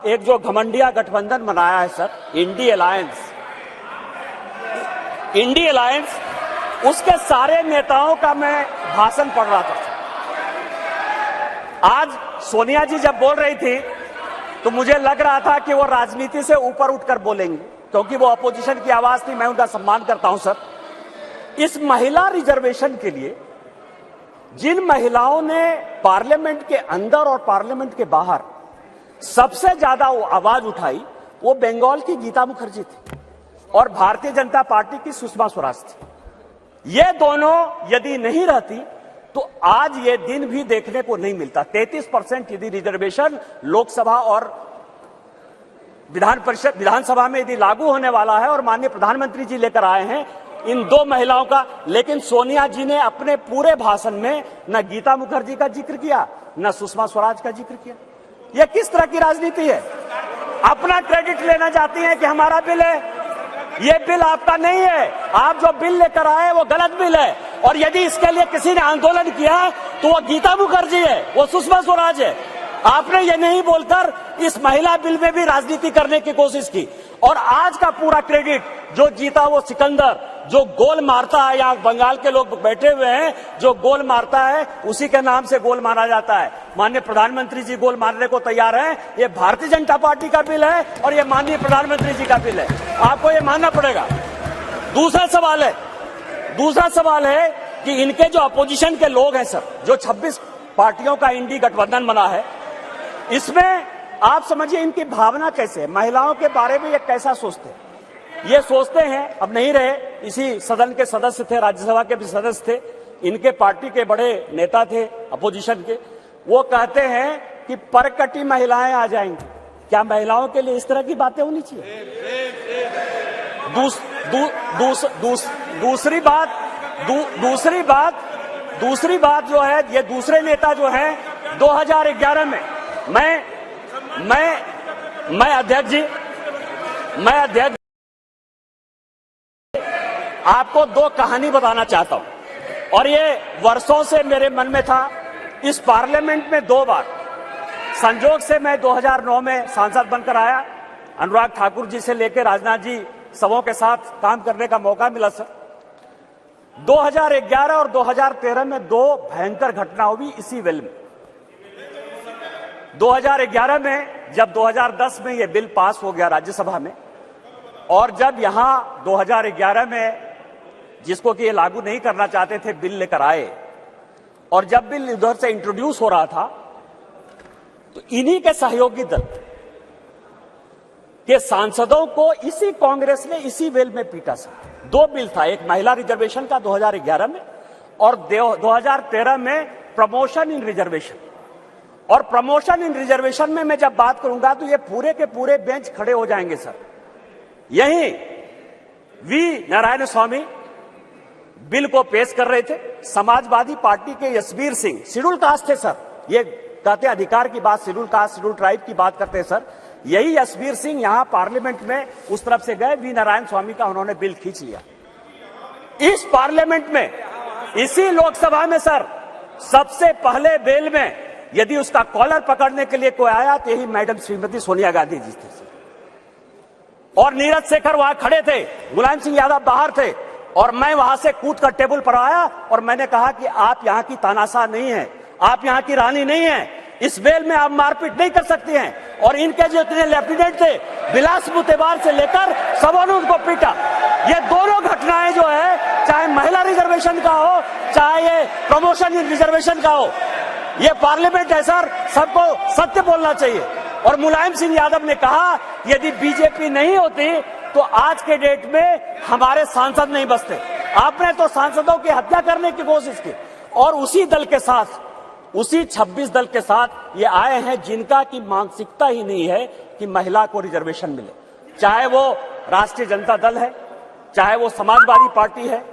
एक जो घमंडिया गठबंधन बनाया है सर, इंडी अलायंस, उसके सारे नेताओं का मैं भाषण पढ़ रहा था। आज सोनिया जी जब बोल रही थी तो मुझे लग रहा था कि वो राजनीति से ऊपर उठकर बोलेंगे, क्योंकि वो अपोजिशन की आवाज थी। मैं उनका सम्मान करता हूं सर। इस महिला रिजर्वेशन के लिए जिन महिलाओं ने पार्लियामेंट के अंदर और पार्लियामेंट के बाहर सबसे ज्यादा आवाज उठाई, वो बंगाल की गीता मुखर्जी थी और भारतीय जनता पार्टी की सुषमा स्वराज थी। ये दोनों यदि नहीं रहती तो आज ये दिन भी देखने को नहीं मिलता। 33% यदि रिजर्वेशन लोकसभा और विधानसभा में यदि लागू होने वाला है और माननीय प्रधानमंत्री जी लेकर आए हैं इन दो महिलाओं का, लेकिन सोनिया जी ने अपने पूरे भाषण में न गीता मुखर्जी का जिक्र किया न सुषमा स्वराज का जिक्र किया। यह किस तरह की राजनीति है? अपना क्रेडिट लेना चाहती हैं कि हमारा बिल है। यह बिल आपका नहीं है। आप जो बिल लेकर आए वो गलत बिल है, और यदि इसके लिए किसी ने आंदोलन किया तो वो गीता मुखर्जी है, वो सुषमा स्वराज है। आपने ये नहीं बोलकर इस महिला बिल में भी राजनीति करने की कोशिश की, और आज का पूरा क्रेडिट जो जीता वो सिकंदर, जो गोल मारता है, यहाँ बंगाल के लोग बैठे हुए हैं, जो गोल मारता है उसी के नाम से गोल मारा जाता है। माननीय प्रधानमंत्री जी गोल मारने को तैयार हैं। ये भारतीय जनता पार्टी का बिल है और ये माननीय प्रधानमंत्री जी का बिल है, आपको ये मानना पड़ेगा। दूसरा सवाल है कि इनके जो अपोजिशन के लोग हैं सर, जो 26 पार्टियों का इंडी गठबंधन बना है, इसमें आप समझिए इनकी भावना कैसे है, महिलाओं के बारे में ये कैसा सोचते हैं। ये सोचते हैं, अब नहीं रहे, इसी सदन के सदस्य थे, राज्यसभा के भी सदस्य थे, इनके पार्टी के बड़े नेता थे अपोजिशन के, वो कहते हैं कि परकटी महिलाएं आ जाएंगी। क्या महिलाओं के लिए इस तरह की बातें होनी चाहिए? दूसरी बात जो है, ये दूसरे नेता जो है 2011 में मैं अध्यक्ष आपको दो कहानी बताना चाहता हूं, और ये वर्षों से मेरे मन में था। इस पार्लियामेंट में 2 बार संजोग से मैं 2009 में सांसद बनकर आया, अनुराग ठाकुर जी से लेकर राजनाथ जी सबों के साथ काम करने का मौका मिला सर। 2011 और 2013 में 2 भयंकर घटना हुई इसी बिल में। 2011 में जब 2010 में यह बिल पास हो गया राज्यसभा में, और जब यहां 2011 में जिसको कि ये लागू नहीं करना चाहते थे बिल लेकर आए, और जब बिल इधर से इंट्रोड्यूस हो रहा था तो इन्हीं के सहयोगी दल के सांसदों को इसी कांग्रेस ने इसी बिल में पीटा सर। 2 बिल था, एक महिला रिजर्वेशन का 2011 में और 2013 में प्रमोशन इन रिजर्वेशन। और प्रमोशन इन रिजर्वेशन में मैं जब बात करूंगा तो ये पूरे के पूरे बेंच खड़े हो जाएंगे सर। यही वी नारायण स्वामी बिल को पेश कर रहे थे, समाजवादी पार्टी के यशवीर सिंह, शेड्यूल कास्ट थे सर, ये कहते अधिकार की बात, शेड्यूल कास्ट शेड्यूल ट्राइब की बात करते हैं सर। यही यशवीर सिंह यहां पार्लियामेंट में उस तरफ से गए, वी नारायण स्वामी का उन्होंने बिल खींच लिया। इस पार्लियामेंट में, इसी लोकसभा में सर, सबसे पहले बिल में यदि उसका कॉलर पकड़ने के लिए कोई आया तो यही मैडम श्रीमती सोनिया गांधी जी थे, और नीरज शेखर वहां खड़े थे, मुलायम सिंह यादव बाहर थे, और मैं वहां से कूद कर टेबल पर आया और मैंने कहा कि आप यहां की तानाशाह नहीं है, आप यहां की रानी नहीं है, इस बेल में आप मारपीट नहीं कर सकती हैं। और इनके जो इतने लेफ्टिनेंट थे, बिलास मुतेबार से लेकर सबों ने उनको पीटा। ये दोनों घटनाएं जो है, चाहे महिला रिजर्वेशन का हो, चाहे ये प्रमोशन इन रिजर्वेशन का हो, ये पार्लियामेंट है सर, सबको सत्य बोलना चाहिए। और मुलायम सिंह यादव ने कहा यदि बीजेपी नहीं होती तो आज के डेट में हमारे सांसद नहीं बचते। आपने तो सांसदों की हत्या करने की कोशिश की, और उसी दल के साथ, उसी 26 दल के साथ ये आए हैं जिनका की मानसिकता ही नहीं है कि महिला को रिजर्वेशन मिले। चाहे वो राष्ट्रीय जनता दल है, चाहे वो समाजवादी पार्टी है,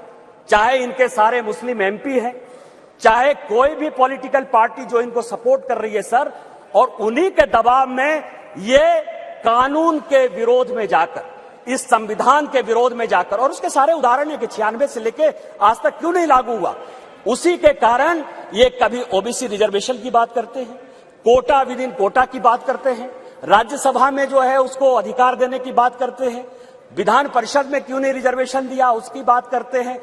चाहे इनके सारे मुस्लिम एमपी हैं, चाहे कोई भी पॉलिटिकल पार्टी जो इनको सपोर्ट कर रही है सर, और उन्हीं के दबाव में ये कानून के विरोध में जाकर, इस संविधान के विरोध में जाकर, और उसके सारे उदाहरण है कि 96 से लेके आज तक क्यों नहीं लागू हुआ, उसी के कारण ये कभी ओबीसी रिजर्वेशन की बात करते हैं, कोटा विद इन कोटा की बात करते हैं, राज्यसभा में जो है उसको अधिकार देने की बात करते हैं, विधान परिषद में क्यों नहीं रिजर्वेशन दिया उसकी बात करते हैं,